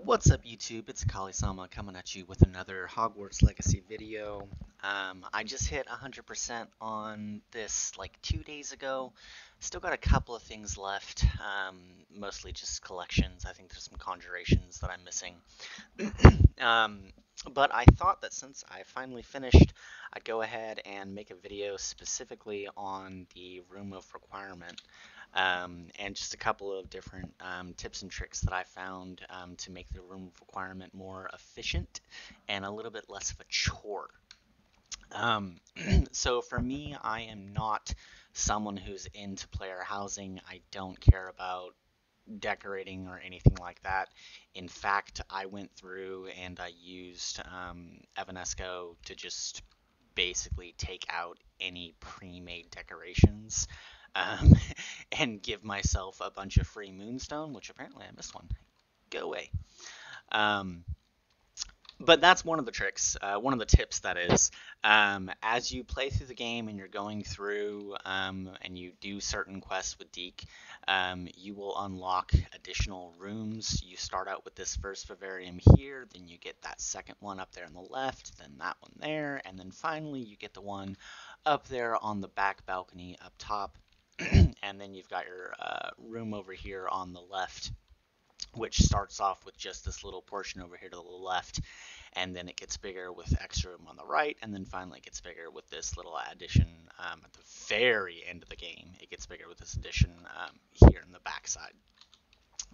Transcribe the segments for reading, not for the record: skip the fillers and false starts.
What's up, YouTube? It's Kali-sama coming at you with another Hogwarts Legacy video. I just hit 100% on this like 2 days ago. Still got a couple of things left, mostly just collections. I think there's some conjurations that I'm missing. um, but I thought that since I finally finished, I'd go ahead and make a video specifically on the Room of Requirement. And just a couple of different tips and tricks that I found to make the room requirement more efficient and a little bit less of a chore. Um, so for me, I am not someone who's into player housing. I don't care about decorating or anything like that. In fact, I went through and I used Evanesco to just basically take out any pre-made decorations um, and give myself a bunch of free moonstone, which apparently I missed one. Go away. Um, but that's one of the tricks, one of the tips that is. As you play through the game and you're going through and you do certain quests with Deke, you will unlock additional rooms. You start out with this first vivarium here, then you get that second one up there on the left, then that one there, and then finally you get the one up there on the back balcony up top. And then you've got your room over here on the left, which starts off with just this little portion over here to the left, and then it gets bigger with extra room on the right, and then finally it gets bigger with this little addition at the very end of the game. It gets bigger with this addition here in the back side.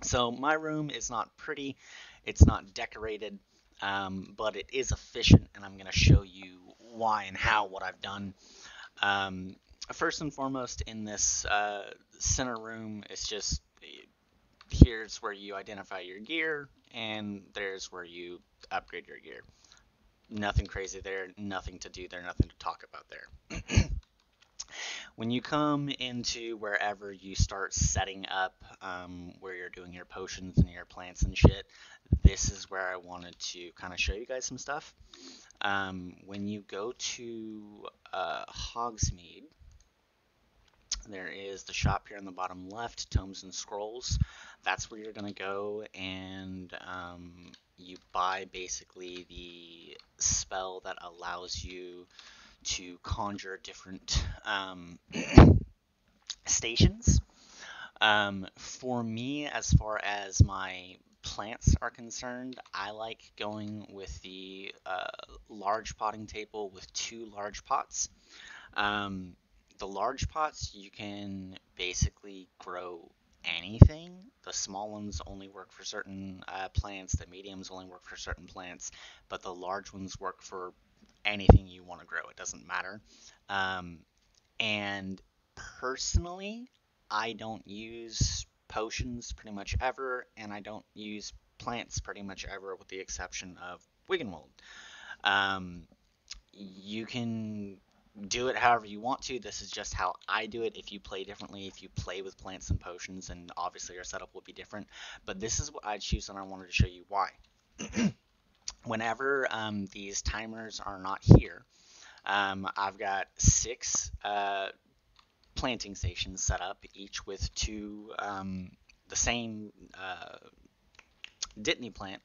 So my room is not pretty, it's not decorated, but it is efficient, and I'm going to show you why and how what I've done. First and foremost, in this center room, it's just here's where you identify your gear, and there's where you upgrade your gear. Nothing crazy there, nothing to do there, nothing to talk about there. When you come into wherever you start setting up where you're doing your potions and your plants and shit, this is where I wanted to kind of show you guys some stuff. When you go to Hogsmeade, there is the shop here on the bottom left, Tomes and Scrolls. That's where you're going to go, and you buy basically the spell that allows you to conjure different stations. For me, as far as my plants are concerned, I like going with the large potting table with two large pots. The large pots, you can basically grow anything. The small ones only work for certain plants, the mediums only work for certain plants, but the large ones work for anything you want to grow. It doesn't matter. And personally, I don't use potions pretty much ever, and I don't use plants pretty much ever, with the exception of Wiggenweld. You can do it however you want to. This is just how I do it. If you play differently, if you play with plants and potions, and obviously your setup will be different. But this is what I'd choose, and I wanted to show you why. Whenever these timers are not here, I've got 6 planting stations set up, each with 2 the same Dittany plant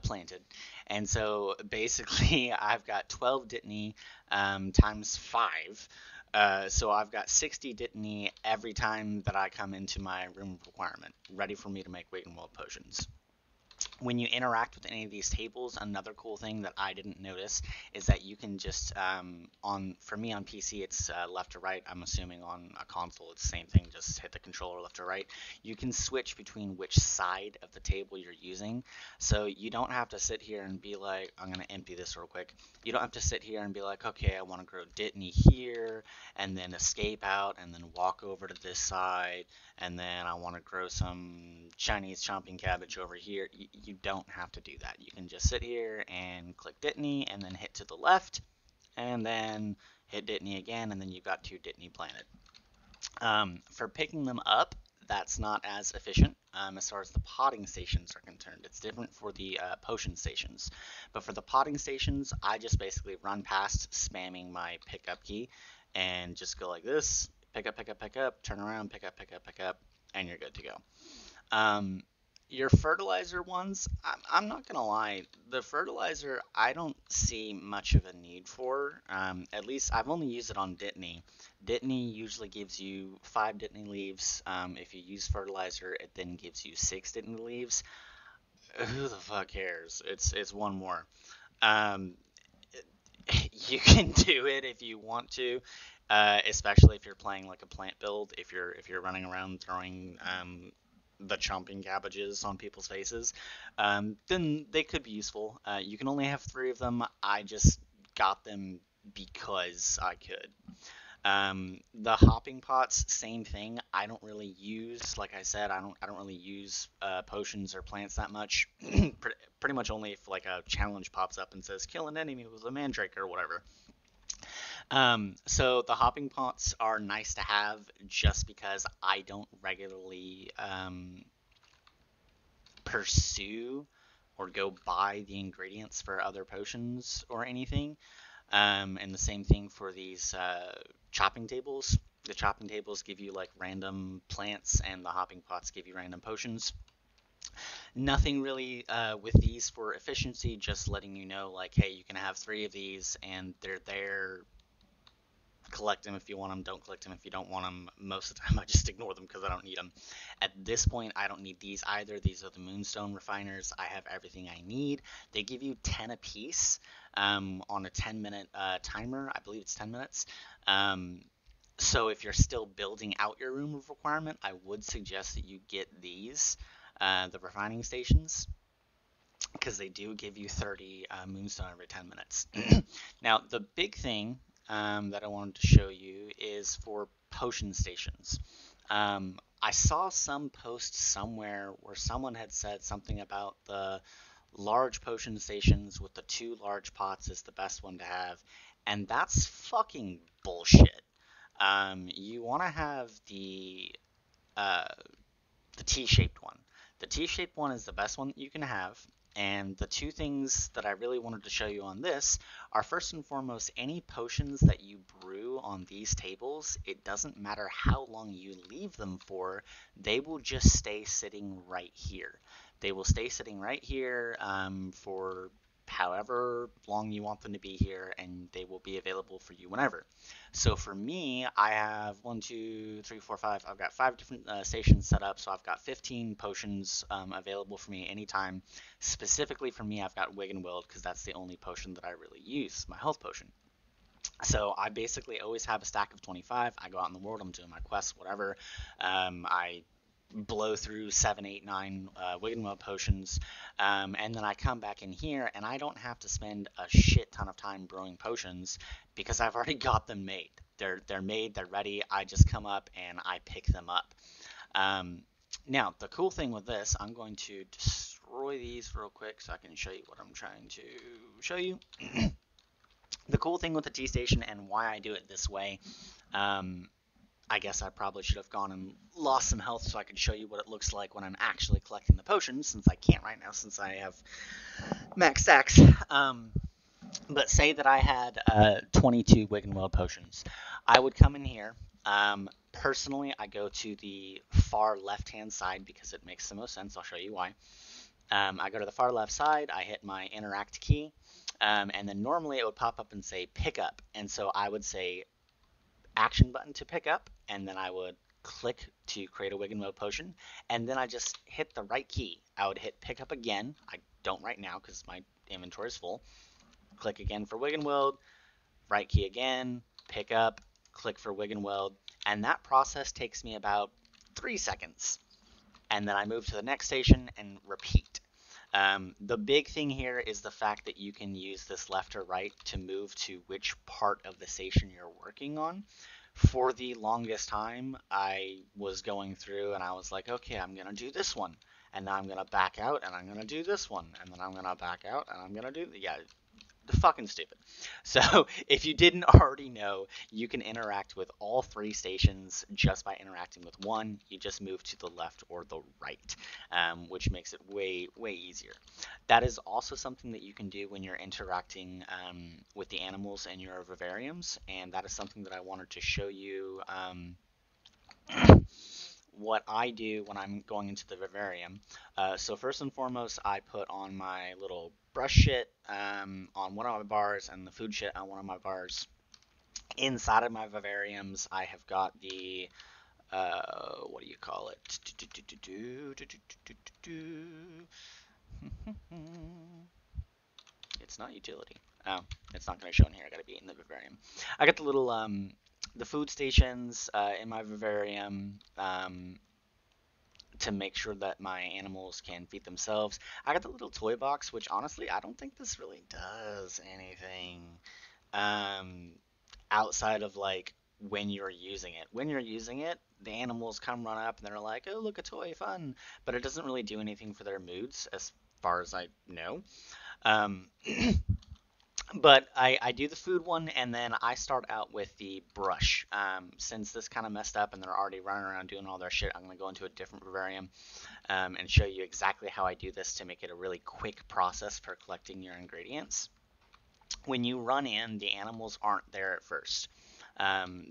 planted. And so basically I've got 12 Dittany times 5. So I've got 60 Dittany every time that I come into my room requirement, ready for me to make Wiggenweld potions. When you interact with any of these tables, another cool thing that I didn't notice is that you can just, for me on PC, it's left to right. I'm assuming on a console it's the same thing, just hit the controller left to right. You can switch between which side of the table you're using. So you don't have to sit here and be like, I'm going to empty this real quick. You don't have to sit here and be like, okay, I want to grow Dittany here, and then escape out, and then walk over to this side, and then I want to grow some Chinese chomping cabbage over here. You don't have to do that. You can just sit here and click Dittany, and then hit to the left, and then hit Dittany again, and then you've got 2 Dittany planted. For picking them up, that's not as efficient as far as the potting stations are concerned. It's different for the potion stations. But for the potting stations, I just basically run past spamming my pickup key and just go like this, pick up, pick up, pick up, turn around, pick up, pick up, pick up, and you're good to go. Your fertilizer ones, I'm not gonna lie, the fertilizer I don't see much of a need for. At least I've only used it on Dittany. Dittany usually gives you 5 Dittany leaves. If you use fertilizer, it then gives you 6 Dittany leaves. Who the fuck cares? It's one more. Um, you can do it if you want to, especially if you're playing like a plant build. If you're running around throwing the chomping cabbages on people's faces, then they could be useful. You can only have 3 of them. I just got them because I could. The hopping pots, same thing. I don't really use, like I said, I don't really use potions or plants that much. Pretty much only if like a challenge pops up and says kill an enemy with a mandrake or whatever. So the hopping pots are nice to have just because I don't regularly pursue or go buy the ingredients for other potions or anything. And the same thing for these chopping tables. The chopping tables give you like random plants, and the hopping pots give you random potions. Nothing really with these for efficiency, just letting you know, like, hey, you can have 3 of these, and they're there. Collect them if you want them, don't collect them if you don't want them. Most of the time, I just ignore them because I don't need them. At this point, I don't need these either. These are the Moonstone Refiners. I have everything I need. They give you 10 apiece on a 10-minute timer. I believe it's 10 minutes. So if you're still building out your room of requirement, I would suggest that you get these, the refining stations, because they do give you 30 moonstone every 10 minutes. Now, the big thing that I wanted to show you is for potion stations. I saw some post somewhere where someone had said something about the large potion stations with the 2 large pots is the best one to have, and that's fucking bullshit. You want to have uh, the T-shaped one. The T-shaped one is the best one that you can have. And the 2 things that I really wanted to show you on this are, first and foremost, any potions that you brew on these tables, it doesn't matter how long you leave them for, they will just stay sitting right here. They will stay sitting right here for however long you want them to be here, and they will be available for you whenever. So for me, I have 1, 2, 3, 4, 5. I've got 5 different stations set up, so I've got 15 potions available for me anytime. Specifically for me, I've got Wig and Wild because that's the only potion that I really use, my health potion. So I basically always have a stack of 25. I go out in the world, I'm doing my quests, whatever. I blow through 7, 8, 9 Wiggenweld potions, and then I come back in here, and I don't have to spend a shit ton of time brewing potions because I've already got them made. They're made, they're ready. I just come up and I pick them up. Now, the cool thing with this, I'm going to destroy these real quick so I can show you what I'm trying to show you. The cool thing with the T-Station and why I do it this way, I guess I probably should have gone and lost some health so I could show you what it looks like when I'm actually collecting the potions, since I can't right now since I have max stacks. But say that I had 22 Wiggenweld potions. I would come in here. Personally, I go to the far left-hand side because it makes the most sense. I'll show you why. I go to the far left side, I hit my interact key, and then normally it would pop up and say pick up. And so I would say action button to pick up, and then I would click to create a Wiggenweld potion, and then I just hit the right key. I would hit pick up again. I don't right now because my inventory is full. Click again for Wiggenweld, right key again, pick up, click for Wiggenweld, and that process takes me about 3 seconds. And then I move to the next station and repeat. The big thing here is the fact that you can use this left or right to move to which part of the station you're working on. For the longest time, I was going through and I was like, okay, I'm going to do this one. And then I'm going to back out and I'm going to do this one. And then I'm going to back out and I'm going to do, yeah, fucking stupid. So if you didn't already know, you can interact with all 3 stations just by interacting with one. You just move to the left or the right, which makes it way easier. That is also something that you can do when you're interacting with the animals in your vivariums, and that is something that I wanted to show you what I do when I'm going into the vivarium. So first and foremost, I put on my little brush shit on one of my bars and the food shit on one of my bars. Inside of my vivariums, I have got the what do you call it? It's not utility. Oh, it's not going to show in here. I got to be in the vivarium. I got the little the food stations in my vivarium to make sure that my animals can feed themselves. I got the little toy box, which honestly I don't think this really does anything um, outside of like when you're using it. When you're using it, the animals come run up and they're like, "Oh, look, a toy, fun!" But it doesn't really do anything for their moods, as far as I know. Um, but I do the food one, and then I start out with the brush. Since this kind of messed up and they're already running around doing all their shit, I'm going to go into a different vivarium and show you exactly how I do this to make it a really quick process for collecting your ingredients. When you run in, the animals aren't there at first.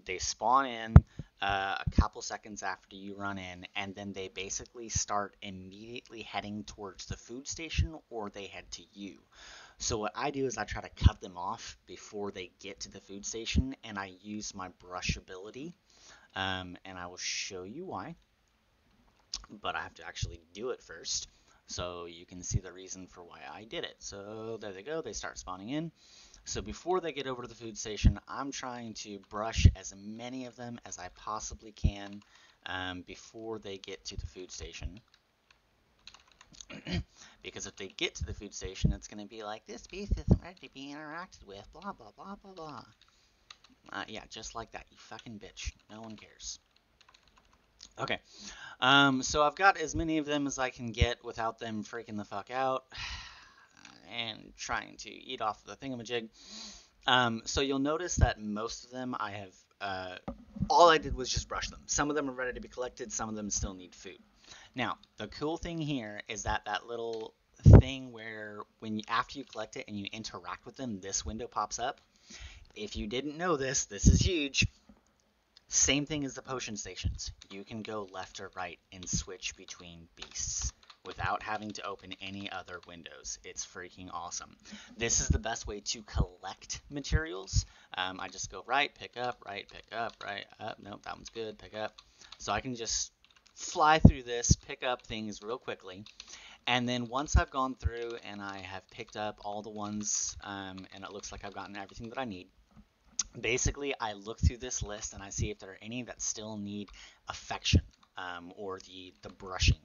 They spawn in a couple seconds after you run in, and then they basically start immediately heading towards the food station or they head to you. So what I do is I try to cut them off before they get to the food station, and I use my brush ability, and I will show you why. But I have to actually do it first, so you can see the reason for why I did it. So there they go, they start spawning in. So before they get over to the food station, I'm trying to brush as many of them as I possibly can before they get to the food station. Because if they get to the food station, it's going to be like, this beast isn't ready to be interacted with, blah, blah, blah, blah, blah. Yeah, just like that, you fucking bitch. No one cares. Okay, so I've got as many of them as I can get without them freaking the fuck out and trying to eat off the thingamajig. So you'll notice that most of them I have, all I did was just brush them. Some of them are ready to be collected, some of them still need food. Now, the cool thing here is that that little thing where after you collect it and you interact with them, this window pops up. If you didn't know this, this is huge. Same thing as the potion stations. You can go left or right and switch between beasts without having to open any other windows. It's freaking awesome. This is the best way to collect materials. I just go right, pick up, right, up. Nope, that one's good, pick up. So I can just fly through this, pick up things real quickly. And then once I've gone through and I have picked up all the ones, and it looks like I've gotten everything that I need, basically I look through this list and I see if there are any that still need affection or the brushing.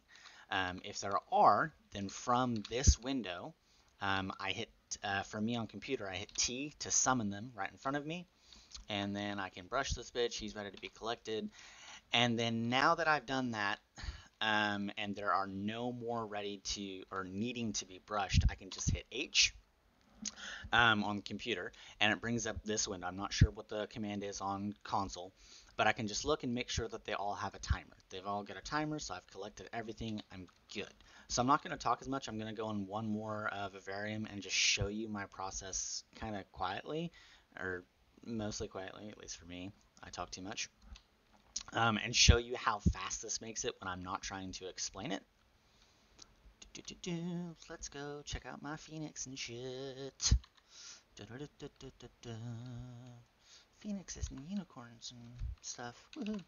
If there are, then from this window, I hit, for me on computer, I hit T to summon them right in front of me. And then I can brush this bitch, he's ready to be collected. And then now that I've done that, and there are no more ready to, or needing to be brushed, I can just hit H on the computer, and it brings up this window. I'm not sure what the command is on console, but I can just look and make sure that they all have a timer. They've all got a timer, so I've collected everything. I'm good. So I'm not going to talk as much. I'm going to go in one more vivarium and just show you my process kind of quietly, or mostly quietly, at least for me. I talk too much. And show you how fast this makes it when I'm not trying to explain it. Let's go check out my phoenix and shit. Phoenixes and unicorns and stuff. Woohoo.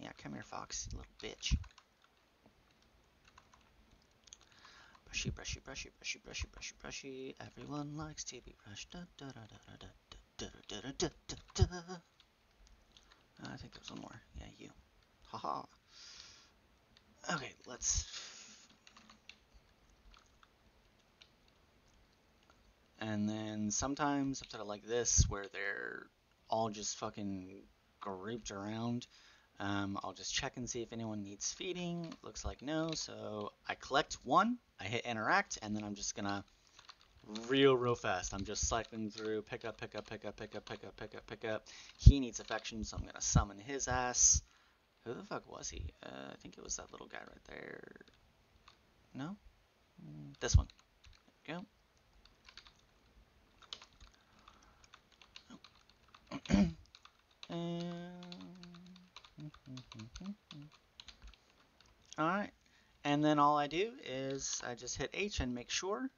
Yeah, come here, Fox, you little bitch. Brushy, brushy, brushy, brushy, brushy, brushy, brushy. Everyone likes to be brushed. I think there's one more. Yeah, you. Haha. Okay, let's. And then sometimes if they're like this, where they're all just fucking grouped around, I'll just check and see if anyone needs feeding. Looks like no, so I collect one, I hit interact, and then I'm just gonna real fast. I'm just cycling through, pick up, pick up, pick up, pick up, pick up, pick up, pick up. He needs affection, so I'm gonna summon his ass. Who the fuck was he? I think it was that little guy right there. No? This one. There we go. then all I do is I just hit H and make sure.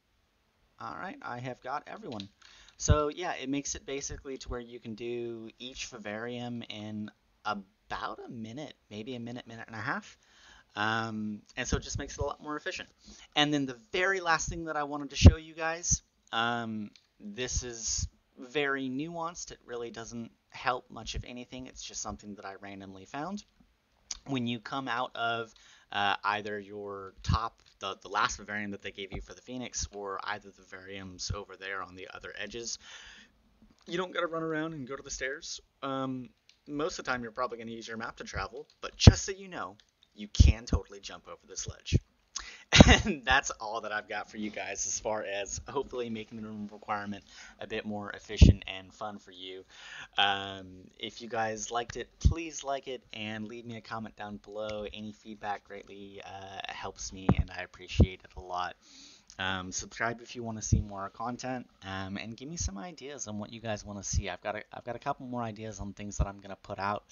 All right, I have got everyone. So yeah, it makes it basically to where you can do each vivarium in about a minute, maybe a minute, minute and a half. And so it just makes it a lot more efficient. And then the very last thing that I wanted to show you guys, this is very nuanced. It really doesn't help much of anything. It's just something that I randomly found. When you come out of either your top, the last vivarium that they gave you for the Phoenix, or either the vivariums over there on the other edges, you don't got to run around and go to the stairs. Most of the time, you're probably going to use your map to travel, but just so you know, you can totally jump over this ledge. And that's all that I've got for you guys as far as hopefully making the room requirement a bit more efficient and fun for you. If you guys liked it, please like it and leave me a comment down below. Any feedback greatly helps me, and I appreciate it a lot. Subscribe if you want to see more content, and give me some ideas on what you guys want to see. I've got a couple more ideas on things that I'm gonna put out.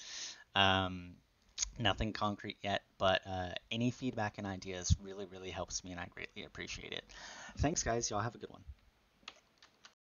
Um, Nothing concrete yet, but any feedback and ideas really, really helps me, and I greatly appreciate it. Thanks, guys. Y'all have a good one.